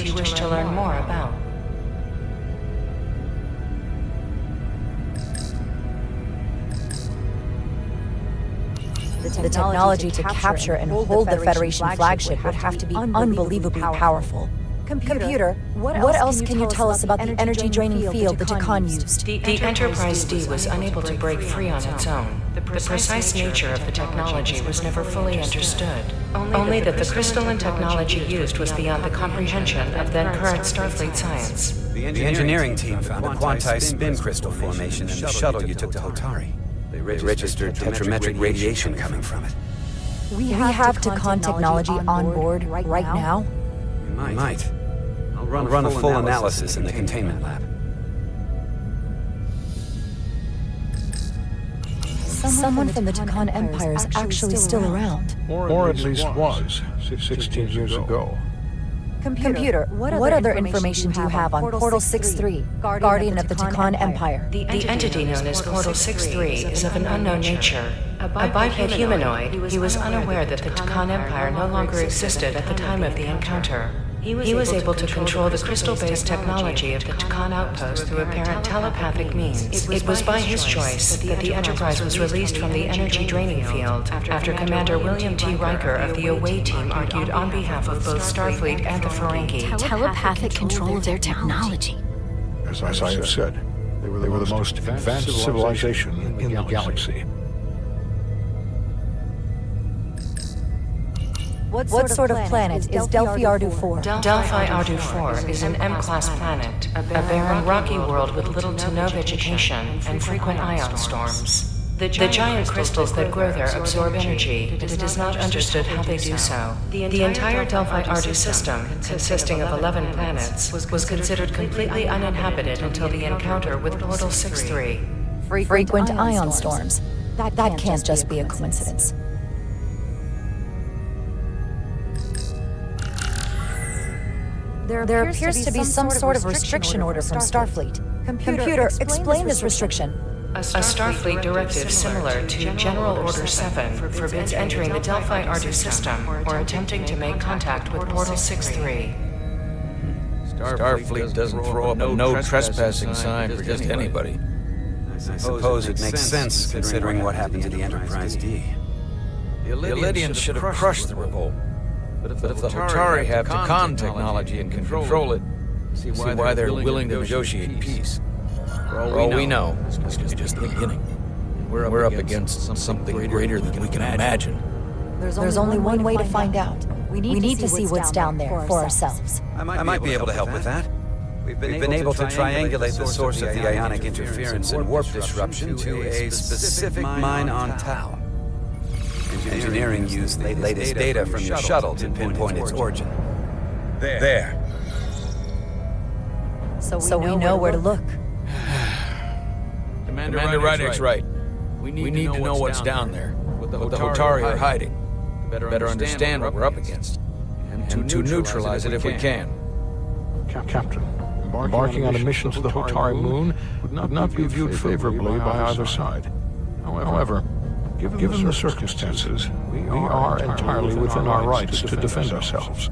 you wish to learn more about. The technology to capture and hold the Federation flagship would have to be unbelievably powerful. Computer, what else can you tell us about the energy-draining field the Takan used? The Enterprise D was unable to break free on its own. The precise nature of the technology was never fully understood. Only that the crystalline technology used was beyond the comprehension of then-current Starfleet science. The engineering team found a quanti-spin crystal formation in the shuttle you took to Hotari. They registered tetrametric radiation coming from it. We have Takan technology on board right now? We might. I'll run a full analysis in the containment lab. Someone from the Takan Empire is actually still around. Or at least was, 16 years ago. Computer, what other information do you have on Portal 6-3, Guardian of the Takan Empire? The entity known as Portal 6-3 is of an unknown nature. A biped humanoid, he was unaware that the Takan Empire no longer existed at the time of the encounter. He was able to control the crystal-based technology of the Takan outpost through apparent telepathic means. It was by his choice that the Enterprise was released from the energy-draining field after Commander William T. Riker of the Away team argued on behalf of both Starfleet and the Ferengi. Telepathic control of their technology. As I have said, they were the most advanced civilization in the galaxy. What sort of planet is Delphi Ardu 4? Delphi Ardu 4 is an M-class planet, a barren, rocky world with little to no vegetation and frequent ion storms. The giant crystals that grow there absorb energy, but it is not understood how they do so. The entire Delphi Ardu system, consisting of 11 planets, was considered completely uninhabited until the encounter with Portal 6-3. Frequent ion storms. That can't just be a coincidence. There appears to be some sort of restriction order from Starfleet. Computer, explain this restriction. A Starfleet directive similar to General Order 7 forbids entering the Delphi Ardu system or attempting to make contact with Portal 6-3. Starfleet doesn't throw up a no trespassing sign for just anybody. I suppose it makes sense considering what happened to the Enterprise D. The Illidians should have crushed the revolt. But if the Hotari have Takan technology and can control it, see why they're willing to negotiate peace. For all we know, it's just the beginning. We're up against something greater than we can imagine. There's only one way to find out. We need to see what's down there for ourselves. I might be able to help with that. We've been able to triangulate the source of the ionic interference and warp disruption to a specific mine on Tau. Engineering used the latest data from your shuttle to pinpoint its origin. There. So we know where to look. Commander Rydek's right. We need to know what's down there, what the Hotari are hiding, to better understand what we're up against, and to neutralize it if we can. Captain, embarking on a mission to the Hotari moon would not be viewed favorably by either side. However, given the circumstances, we are entirely within our rights to defend ourselves.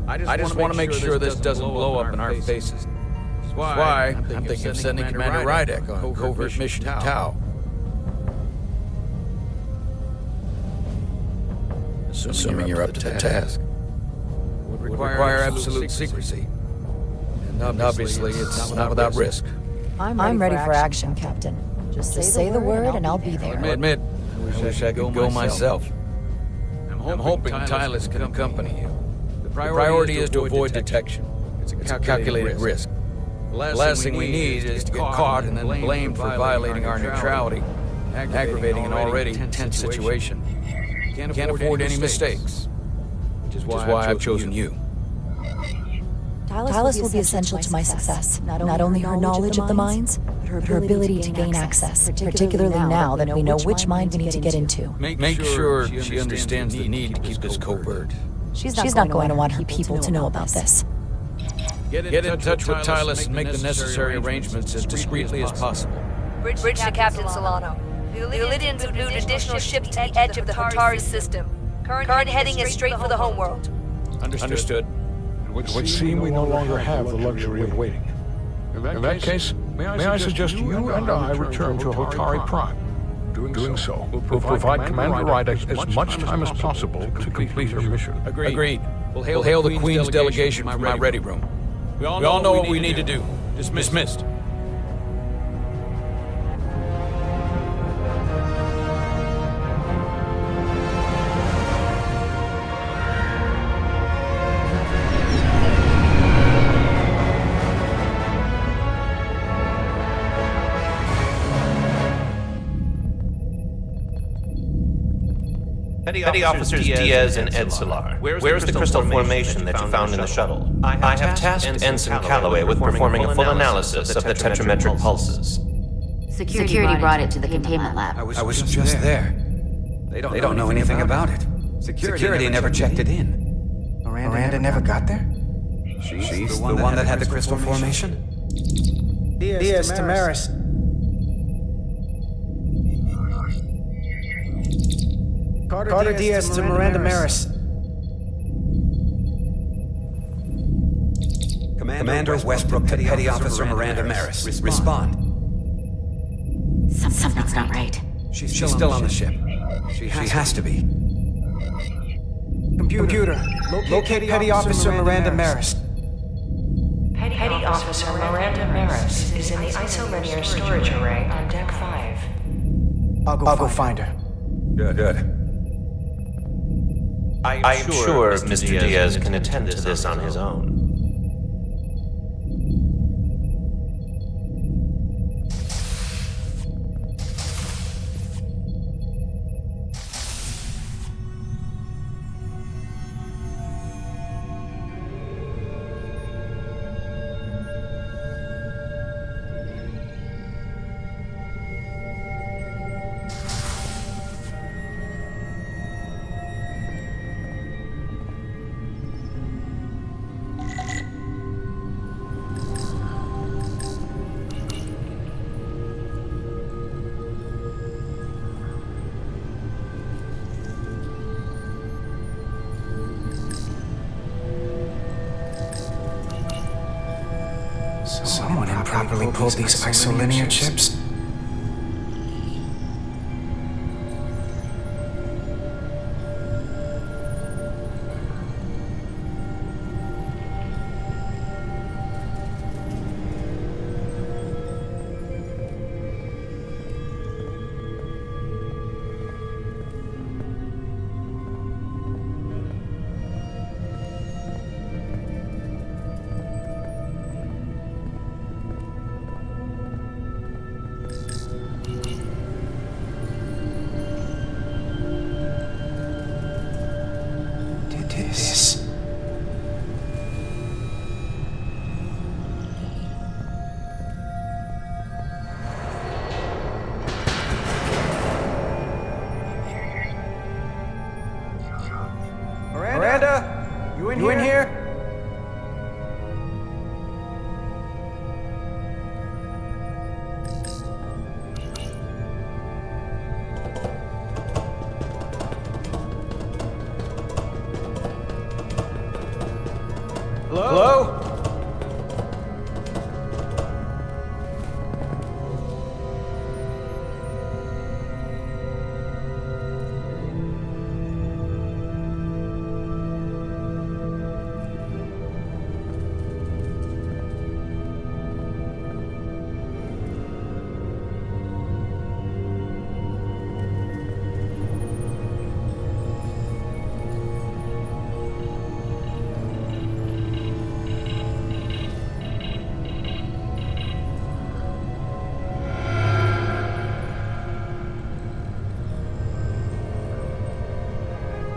I just want to make sure this doesn't blow up in our faces. That's why I'm thinking of sending Commander Rydek on a covert mission to Tau. Assuming you're up to the task. Would require absolute secrecy. And obviously it's not without risk. I'm ready for action, Captain. Just say the word and I'll be there. Admit, I wish I could go myself. I'm hoping Tylus can accompany you. The priority is to avoid detection. It's a calculated risk. The last thing we need is to get caught and then blamed for violating our neutrality, aggravating an already tense situation. Can't afford any mistakes, which is why I've chosen you. Tylus will be essential to my success. Not only her knowledge of the mines, but her ability to gain access, particularly now that we know which mine we need to get into. Make sure she understands the need to keep this covert. She's not going to want her people to know about this. Get in touch with Tylus and make the necessary arrangements as discreetly as possible. Bridge to Captain Solano. The Illidians have moved additional ships to the edge of the Hotari system. Current heading is straight for the homeworld. Understood. It would seem we no longer have the luxury of waiting. In that case, may I suggest you and I return to Hotari Prime. Doing so will provide Commander Ryder as much time as possible to complete her mission. Agreed. We'll hail the Queen's delegation from my ready room. We all know what we need to do. Dismissed. Petty Officers Diaz and Edslar, where's the crystal formation that you found in the shuttle? I have tasked Ensign Calloway with performing a full analysis of the tetrametric pulses. Security brought it to the containment lab. I was just there. They don't know anything about it. Security never checked it in. Miranda never got there? She's the one that had the crystal formation? Diaz, Tamaris. Carter Diaz to Miranda Maris. Commander Westbrook to Petty Officer Miranda Maris. Respond. Something's not right. She's still on the ship. She has to be. Computer, locate Petty Officer Miranda Maris. Petty Officer Miranda Maris is in the isolinear storage array on Deck 5. I'll go find her. Good. I'm sure Mr. Diaz can attend to this on his own. Someone improperly pulled these isolinear chips. This. Miranda? You in here? Hello?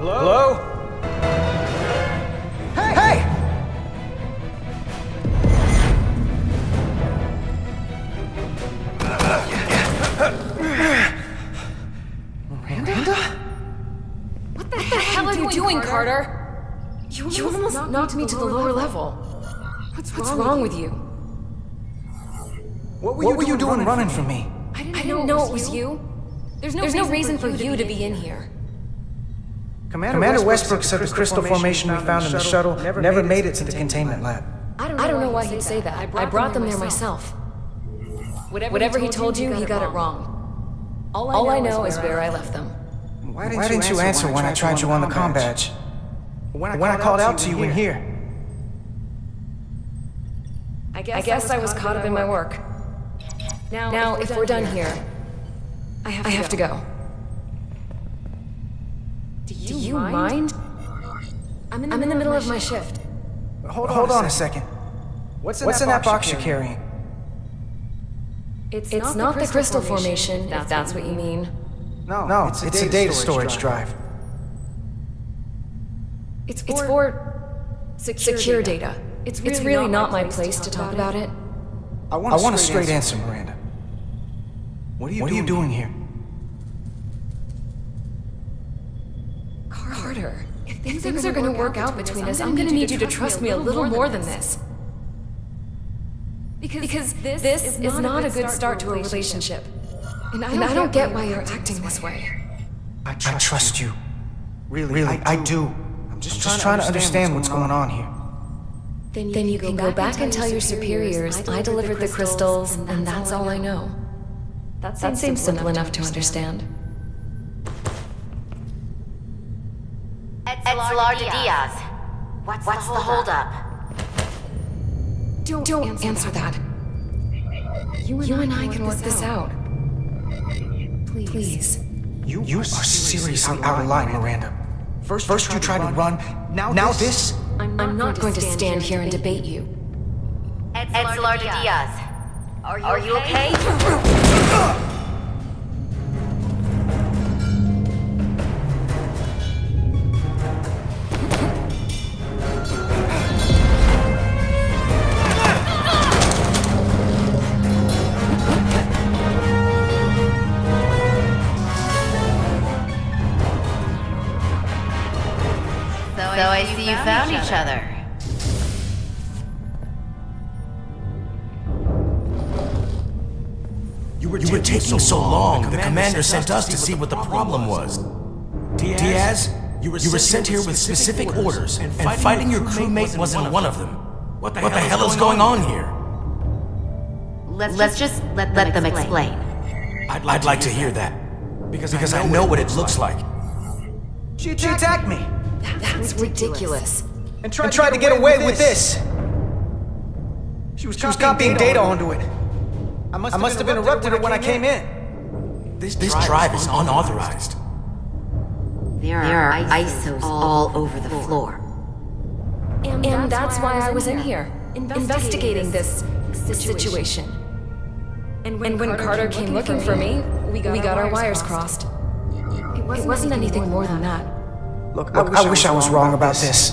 Hello? Hey! Miranda? What the hell are you doing, Carter? You almost knocked me to the lower level. What's wrong with you? What were you doing running from me? I didn't know it was you. There's no reason for you to be in here. Commander Westbrook said the crystal formation we found in the shuttle never made it to the containment lab. I don't know why he'd say that. I brought them there myself. Whatever he told you, he got it wrong. All I know is where I left them. Why didn't you answer when I tried you on the comm badge? When I called out to you in here? I guess I was caught up in my work. Now, if we're done here, I have to go. Do you mind? I'm in the middle of my shift. Hold on a second. What's in that box you're carrying? It's not the crystal formation, if that's what you mean. No, it's a data storage drive. It's for secure data. It's really not my place to talk about it. I want a straight answer, Miranda. What are you doing here? Carter, if things are gonna work out between us, I'm gonna need you to trust me a little more than this. Because this is not a good start to a relationship. And I don't get why you're acting this way. I trust you. Really, I do. I'm just trying to understand what's going on here. Then you can go back and tell your superiors I delivered the crystals, and that's all I know. That seems simple enough to understand. Etzelar de Diaz. What's the holdup? Don't answer that. You and I can work this out. Please. You are seriously out of line, Miranda. First you tried to run, now this? I'm not going to stand here and debate you. Etzelar de Diaz. Are you okay? So I see you found each other. You were taking so long. The commander sent us to see what the problem was. Diaz, you were sent here with specific orders, and fighting your crewmate wasn't one of them. What the hell is going on here? Let's just let them explain. I'd like to hear that. Because I know what it looks like. She attacked me! That's ridiculous. And tried to get away with this! She was copying data onto it. I must have interrupted her when I came in. This drive is unauthorized. There are ISOs all over the floor. And that's why I was in here, investigating this situation. And when Carter came looking for me, we got our wires crossed. It wasn't anything more than that. Look, I wish I was wrong about this.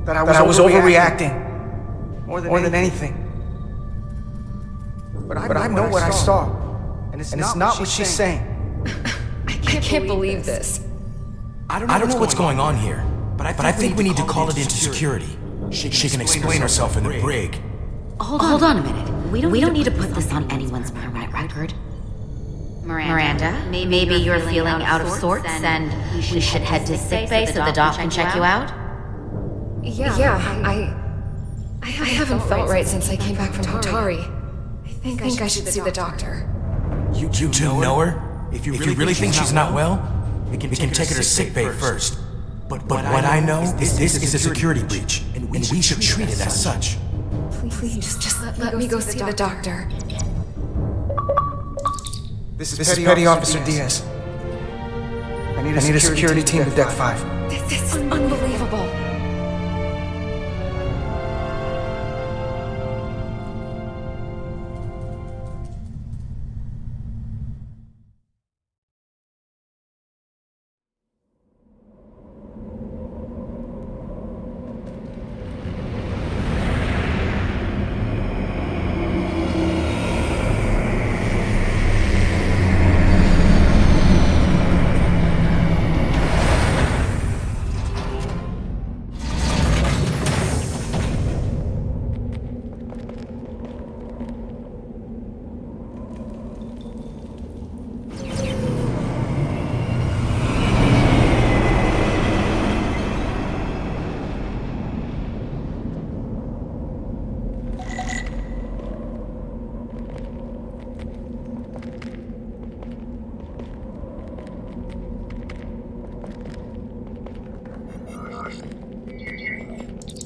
That I was overreacting. More than anything. But I know what I saw. And it's not what she's saying. I can't believe this. I don't know what's going on here, but I think we need to call it into security. She can explain herself in the brig. Hold on a minute. We don't need to put this on anyone's permanent record. Miranda, maybe you're feeling out of sorts and we should head to sickbay so the doc can check you out? Yeah, I haven't felt right since I came back from Hotari. I think I should see the doctor. You two know her? If you really think she's not well, we can take her to sickbay first. But what I know is this is a security breach, and we should treat it as such. Please, just let me go see the doctor. This is Petty Officer Diaz. I need a security team to Deck 5. This is unbelievable.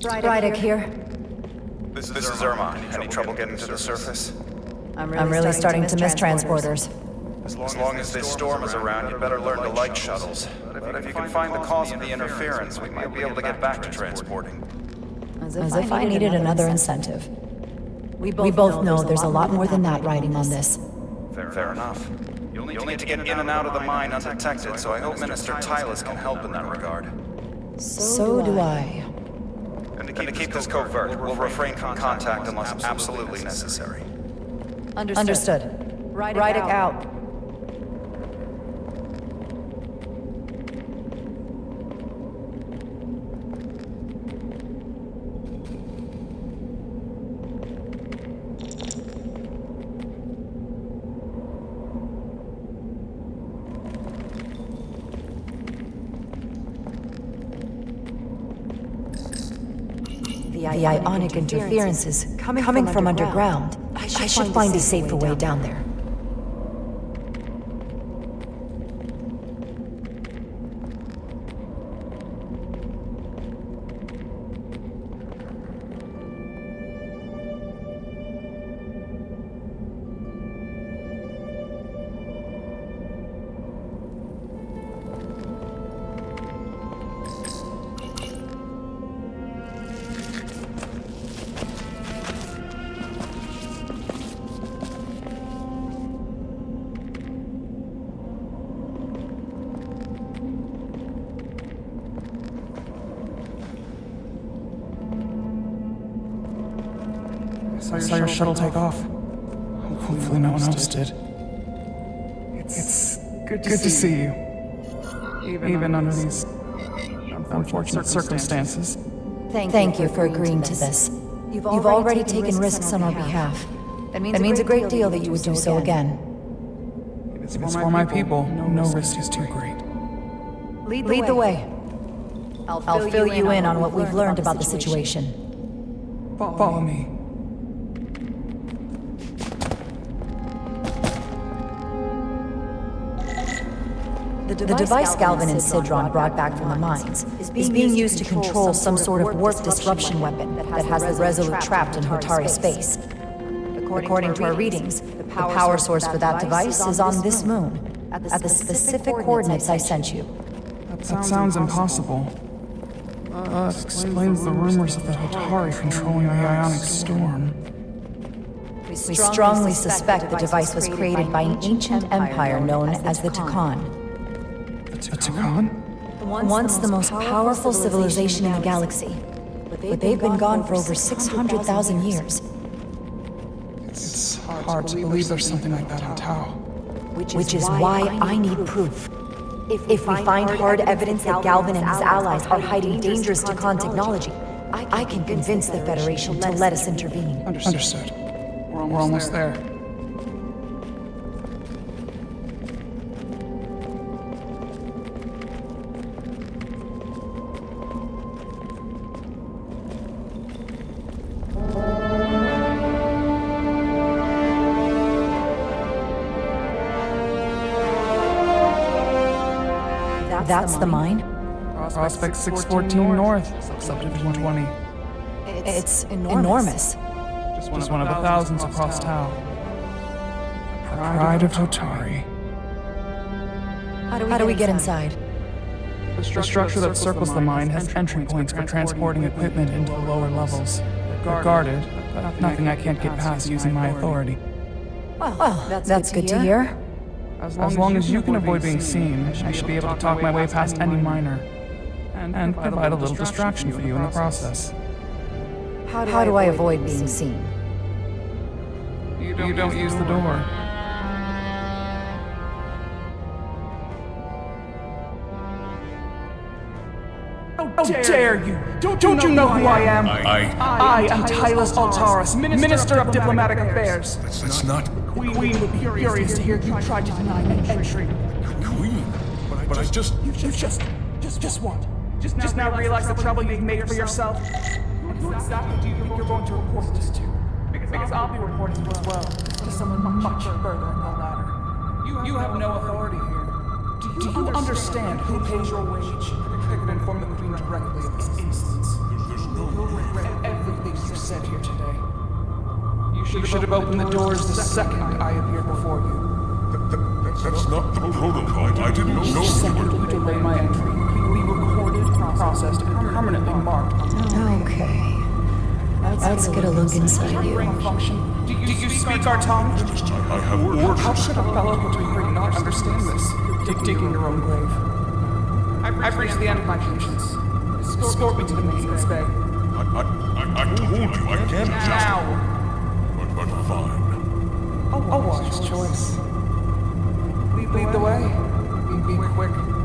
Rydick here. This is Irma. Any trouble getting to the surface? I'm really starting to miss transporters. As long as this storm is around, you better learn to like shuttles. But if you can find the cause of the interference, we might be able to get back to transporting. As if I needed another incentive. We both know there's a lot more than that riding on this. Fair enough. You'll need to get in and out of the mine undetected, so I hope Minister Tylus can help in that regard. So do I. And to keep this covert, we'll refrain from contact unless absolutely necessary. Understood. Rydick out. The ionic interference is coming from underground. I should find a safer way down there. I saw your shuttle take off. Hopefully no one else did. It's good to see you. Even under these unfortunate circumstances. Thank you for agreeing to this. You've already taken risks on our behalf. That means a great deal that you would do so again. It's for my people. No risk is too great. Lead the way. I'll fill you in on what we've learned about the situation. Follow me. The device Galvin and Sidron brought back from the mines is being used to control some sort of warp disruption weapon that has the Resolute trapped in Hotari space. According to our readings, the power source for that device is on this moon, at the specific coordinates I sent you. That sounds impossible. That explains the rumors of the Hotari controlling the ionic storm. We strongly suspect the device was created by an ancient empire known as the Takan. The Takan? Once the most powerful civilization in the galaxy, but they've been gone for over 600,000 years. It's hard to believe there's something like that in Tau. Which is why I need proof. If we find hard evidence that Galvin and his allies are hiding dangerous Takan technology, I can convince the Federation to let us intervene. Understood. We're almost there. That's the mine? Prospect 614 North, Subdivision 120. It's enormous. Just one of the thousands across Tau. The pride of Hotari. How do we get inside? The structure that circles the mine has entry points for transporting equipment into the lower levels. They're guarded, but nothing I can't get past using my authority. Well, that's good to hear. As long as you can avoid being seen, I should be able to talk my way past any miner. And provide a little distraction for you in the process. How do I avoid being seen? You don't use the door. How dare you! Don't you know who I am? I am Tylus Altaris, Minister of Diplomatic Affairs. That's not... Queen would be furious to hear you try to deny me entry. Queen? But I just... You just what? Just now realize the trouble you've made for yourself? Who exactly do you think you're going to report this to? Because I'll be reporting you as well, to someone much further in the ladder. You have no authority here. Do you understand who pays your wage? I could inform the Queen directly of this instance. everything you said here today. You should have opened the doors the second I appeared before you. That's not the protocol. I didn't know you Second were... you delay my entry, we recorded, processed, and permanently marked. Okay. Let's get a look inside you. Function. Do you speak our tongue? I have orders. How should a fellow between her not understand this? Digging your own grave. I've reached the end of my patience. Escort me to the maintenance bay. I told you I can't just... Now! But fine. A wise choice. Lead the way. Be quick.